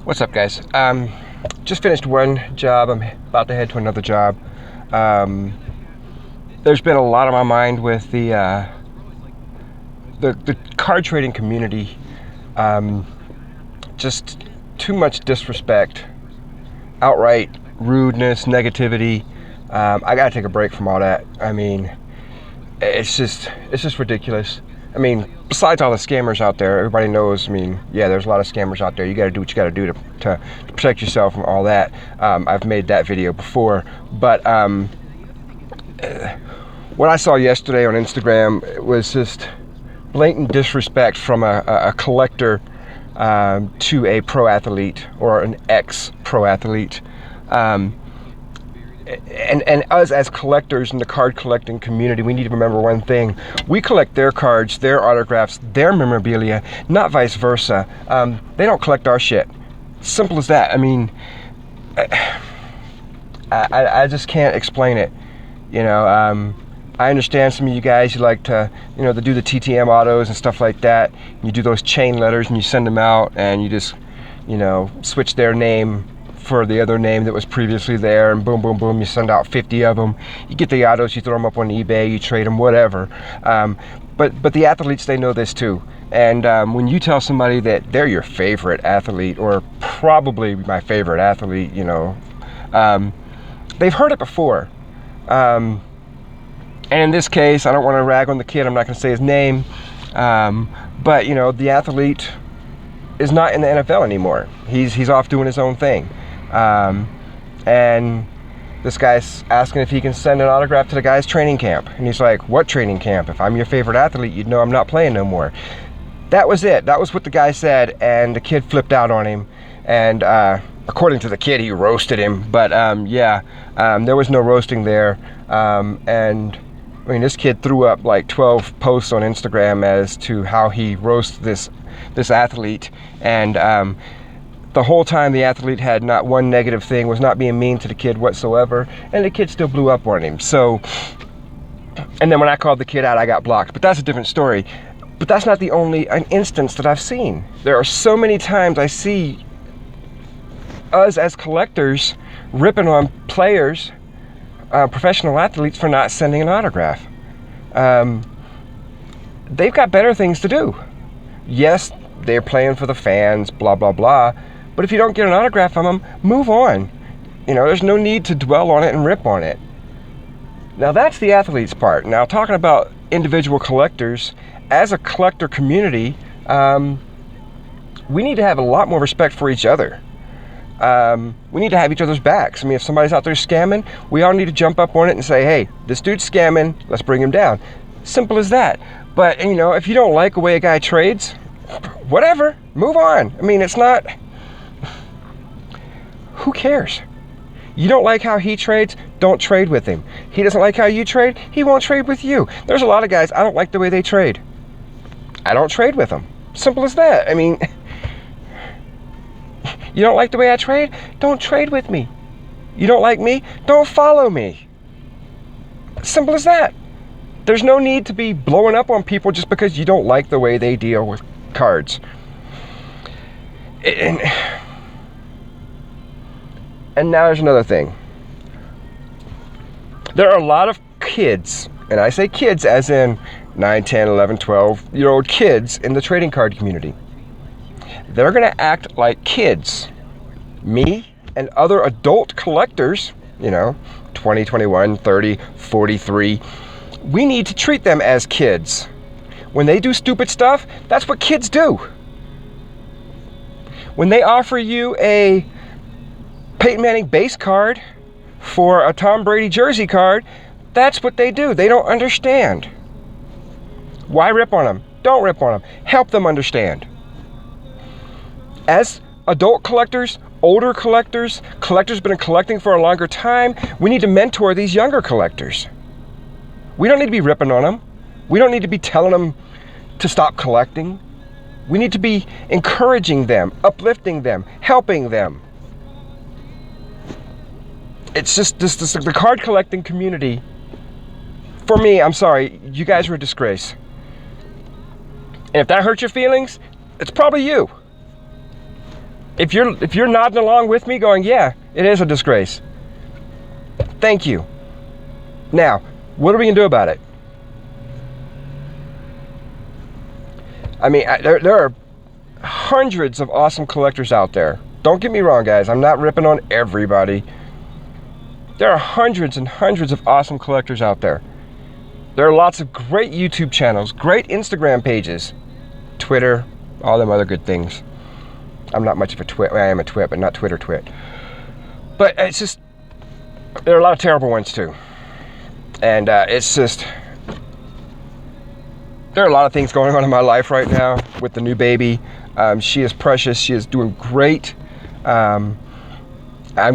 What's up, guys? Just finished one job. I'm about to head to another job. Um, there's been a lot on my mind with the card trading community. Um, just too much disrespect, outright rudeness, negativity. I gotta take a break from all that. I mean, it's just ridiculous. I mean, besides all the scammers out there, everybody knows. I mean, yeah, there's a lot of scammers out there. You got to do what you got to do to protect yourself from all that. I've made that video before, but what I saw yesterday on Instagram was just blatant disrespect from a collector to a pro athlete or an ex-pro athlete. And us as collectors in the card collecting community, we need to remember one thing. We collect their cards, their autographs, their memorabilia, not vice versa. They don't collect our shit. Simple as that. I mean, I just can't explain it. You know, I understand some of you guys, you like to, to do the TTM autos and stuff like that. You do those chain letters and you send them out and you just, switch their name for the other name that was previously there, and boom, boom, boom, you send out 50 of them. You get the autos, you throw them up on eBay, you trade them, whatever. But the athletes, they know this too. And when you tell somebody that they're your favorite athlete, or probably my favorite athlete, they've heard it before. And in this case, I don't want to rag on the kid, I'm not going to say his name, but the athlete is not in the NFL anymore. He's off doing his own thing. And this guy's asking if he can send an autograph to the guy's training camp. And he's like, what training camp? If I'm your favorite athlete, you'd know I'm not playing no more. That was it. That was what the guy said, and the kid flipped out on him. And according to the kid, he roasted him. But there was no roasting there. And I mean, this kid threw up like 12 posts on Instagram as to how he roasts this athlete, and the whole time the athlete had not one negative thing, was not being mean to the kid whatsoever, and the kid still blew up on him. So, and then when I called the kid out, I got blocked. But that's a different story. But that's not the only instance that I've seen. There are so many times I see us as collectors ripping on players, professional athletes, for not sending an autograph. They've got better things to do. Yes, they're playing for the fans, blah, blah, blah. But if you don't get an autograph from them, move on. There's no need to dwell on it and rip on it. Now, that's the athlete's part. Now, talking about individual collectors, as a collector community, we need to have a lot more respect for each other. We need to have each other's backs. I mean, if somebody's out there scamming, we all need to jump up on it and say, hey, this dude's scamming, let's bring him down. Simple as that. But, if you don't like the way a guy trades, whatever, move on. I mean, it's not, who cares? You don't like how he trades, don't trade with him. He doesn't like how you trade, he won't trade with you. There's a lot of guys, I don't like the way they trade. I don't trade with them. Simple as that. I mean, you don't like the way I trade? Don't trade with me. You don't like me? Don't follow me. Simple as that. There's no need to be blowing up on people just because you don't like the way they deal with cards. And now there's another thing. There are a lot of kids, and I say kids as in 9, 10, 11, 12-year-old kids in the trading card community. They're going to act like kids. Me and other adult collectors, 20, 21, 30, 43, we need to treat them as kids. When they do stupid stuff, that's what kids do. When they offer you a Peyton Manning base card for a Tom Brady jersey card, that's what they do. They don't understand. Why rip on them? Don't rip on them. Help them understand. As adult collectors, older collectors been collecting for a longer time, we need to mentor these younger collectors. We don't need to be ripping on them. We don't need to be telling them to stop collecting. We need to be encouraging them, uplifting them, helping them. It's just the card collecting community. For me, I'm sorry, you guys are a disgrace. And if that hurts your feelings, it's probably you. If you're nodding along with me going, yeah, it is a disgrace. Thank you. Now, what are we gonna do about it? I mean, there are hundreds of awesome collectors out there. Don't get me wrong, guys. I'm not ripping on everybody. There are hundreds and hundreds of awesome collectors out there. There are lots of great YouTube channels, great Instagram pages, Twitter, all them other good things. I'm not much of a twit. I am a twit, but not Twitter twit. But it's just, there are a lot of terrible ones too. And it's just, there are a lot of things going on in my life right now with the new baby. She is precious. She is doing great. I'm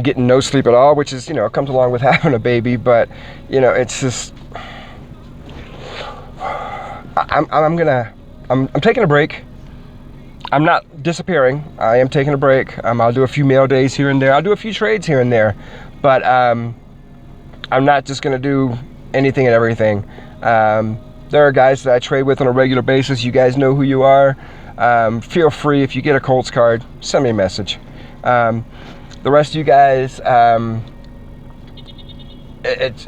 getting no sleep at all, which is, you know, comes along with having a baby. But, you know, it's just, I'm taking a break. I'm not disappearing. I am taking a break. I'll do a few mail days here and there. I'll do a few trades here and there. But I'm not just going to do anything and everything. There are guys that I trade with on a regular basis. You guys know who you are. Feel free, if you get a Colts card, send me a message. The rest of you guys, it's,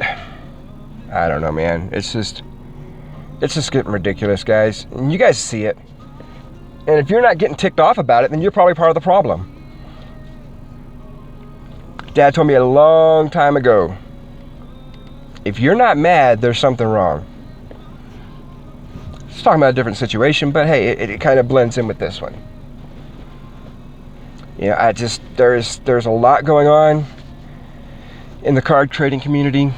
I don't know, man. It's just getting ridiculous, guys. And you guys see it. And if you're not getting ticked off about it, then you're probably part of the problem. Dad told me a long time ago, if you're not mad, there's something wrong. It's talking about a different situation, but hey, it kind of blends in with this one. You know, there's a lot going on in the card trading community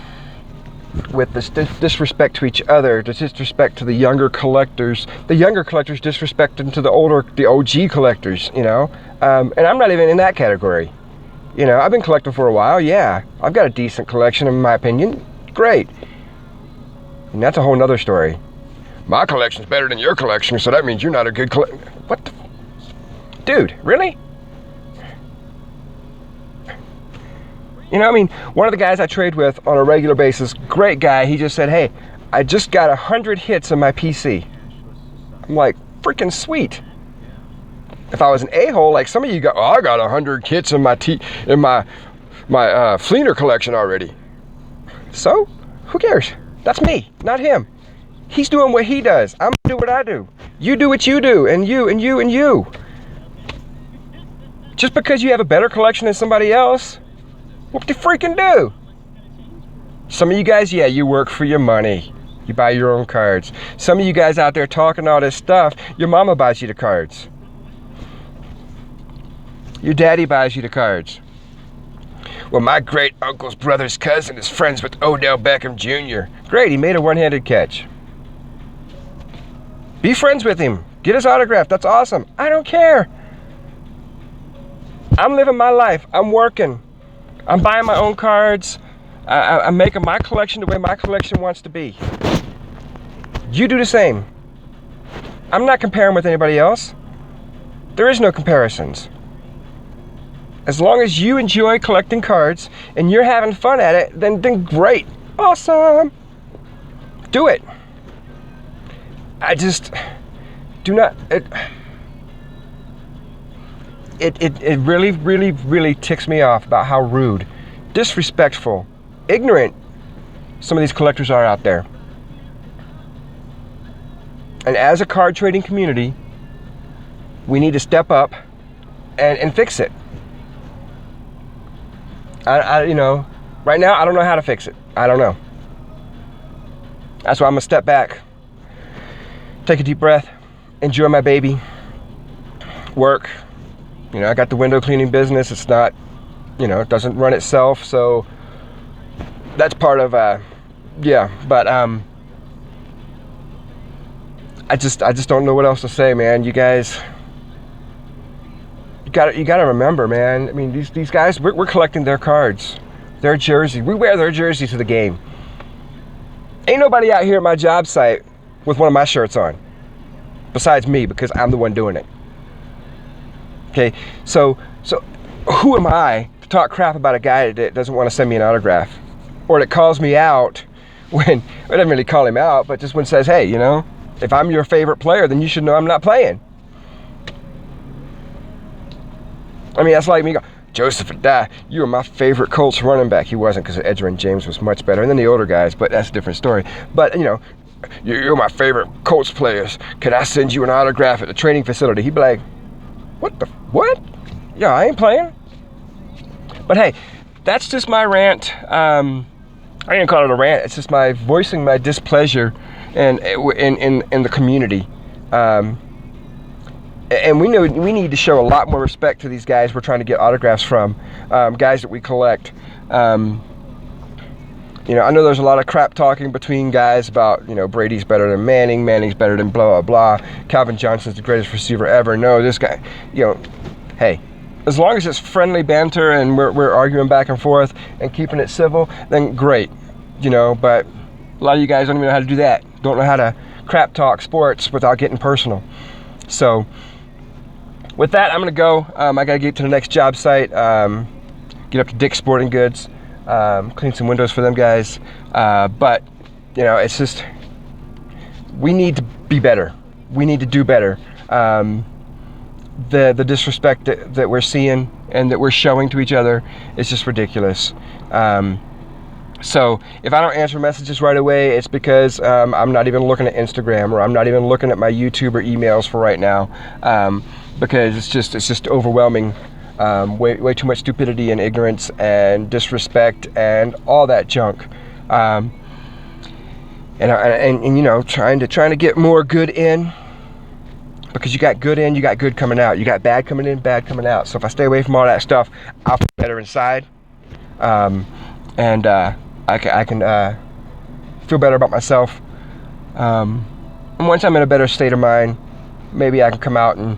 with this disrespect to each other, disrespect to the younger collectors disrespecting to the OG collectors, you know. And I'm not even in that category. You know, I've been collecting for a while, yeah. I've got a decent collection in my opinion. Great. And that's a whole nother story. My collection's better than your collection, so that means you're not a good collector. What the? Dude, really? You know, I mean, one of the guys I trade with on a regular basis, great guy, he just said, hey, I just got 100 hits in my PC. I'm like, freaking sweet. If I was an a-hole, like some of you got, oh, I got 100 hits in my Fleener collection already. So, who cares? That's me, not him. He's doing what he does. I'm gonna do what I do. You do what you do, and you, and you, and you. Just because you have a better collection than somebody else, what do you freaking do? Some of you guys, yeah, you work for your money. You buy your own cards. Some of you guys out there talking all this stuff, your mama buys you the cards. Your daddy buys you the cards. Well, my great uncle's brother's cousin is friends with Odell Beckham Jr. Great, he made a one-handed catch. Be friends with him. Get his autograph. That's awesome. I don't care. I'm living my life. I'm working. I'm buying my own cards. I'm making my collection the way my collection wants to be. You do the same. I'm not comparing with anybody else. There is no comparisons. As long as you enjoy collecting cards and you're having fun at it, then great. Awesome. Do it. I just do not. It really, really, really ticks me off about how rude, disrespectful, ignorant some of these collectors are out there. And as a card trading community, we need to step up and fix it. You know, right now I don't know how to fix it. I don't know. That's why I'm gonna step back, take a deep breath, enjoy my baby, work. You know, I got the window cleaning business. It's not, you know, it doesn't run itself, so that's part of, yeah. But I just don't know what else to say, man. You guys, you gotta remember, man. I mean, these guys, we're collecting their cards, their jersey. We wear their jersey to the game. Ain't nobody out here at my job site with one of my shirts on, besides me, because I'm the one doing it. Okay, so who am I to talk crap about a guy that doesn't want to send me an autograph, or that calls me out when I didn't really call him out, but just when says, hey, you know, if I'm your favorite player, then you should know I'm not playing. I mean, that's like me go, Joseph Addai, you were my favorite Colts running back. He wasn't, because Edgerrin James was much better. And then the older guys, but that's a different story. But, you know, you're my favorite Colts players. Can I send you an autograph at the training facility? He'd be like, what? Yeah, I ain't playing. But hey, that's just my rant. I didn't call it a rant. It's just my voicing my displeasure in the community. And we know we need to show a lot more respect to these guys we're trying to get autographs from, guys that we collect. You know, I know there's a lot of crap talking between guys about, you know, Brady's better than Manning, Manning's better than blah, blah, blah. Calvin Johnson's the greatest receiver ever. No, this guy, you know, hey, as long as it's friendly banter and we're arguing back and forth and keeping it civil, then great, you know, but a lot of you guys don't even know how to do that. Don't know how to crap talk sports without getting personal. So with that, I'm going to go. I got to get to the next job site, get up to Dick's Sporting Goods. Clean some windows for them guys, but you know, it's just, we need to be better. We need to do better. The disrespect that we're seeing and that we're showing to each other is just ridiculous. So if I don't answer messages right away, it's because I'm not even looking at Instagram, or I'm not even looking at my YouTube or emails for right now, because it's just overwhelming. Way too much stupidity and ignorance and disrespect and all that junk, and you know, trying to get more good in, because you got good in, you got good coming out, you got bad coming in, bad coming out. So if I stay away from all that stuff, I'll feel better inside, and I can feel better about myself, and once I'm in a better state of mind, maybe I can come out and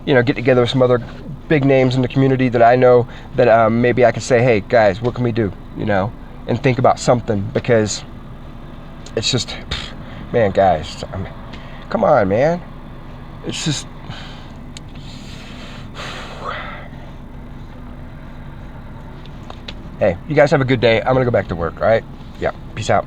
you know, get together with some other big names in the community that I know that maybe I can say, hey guys, what can we do, you know, and think about something, because it's just, man, guys, I mean, come on, man, it's just, hey, you guys have a good day. I'm gonna go back to work. All right, yeah, peace out.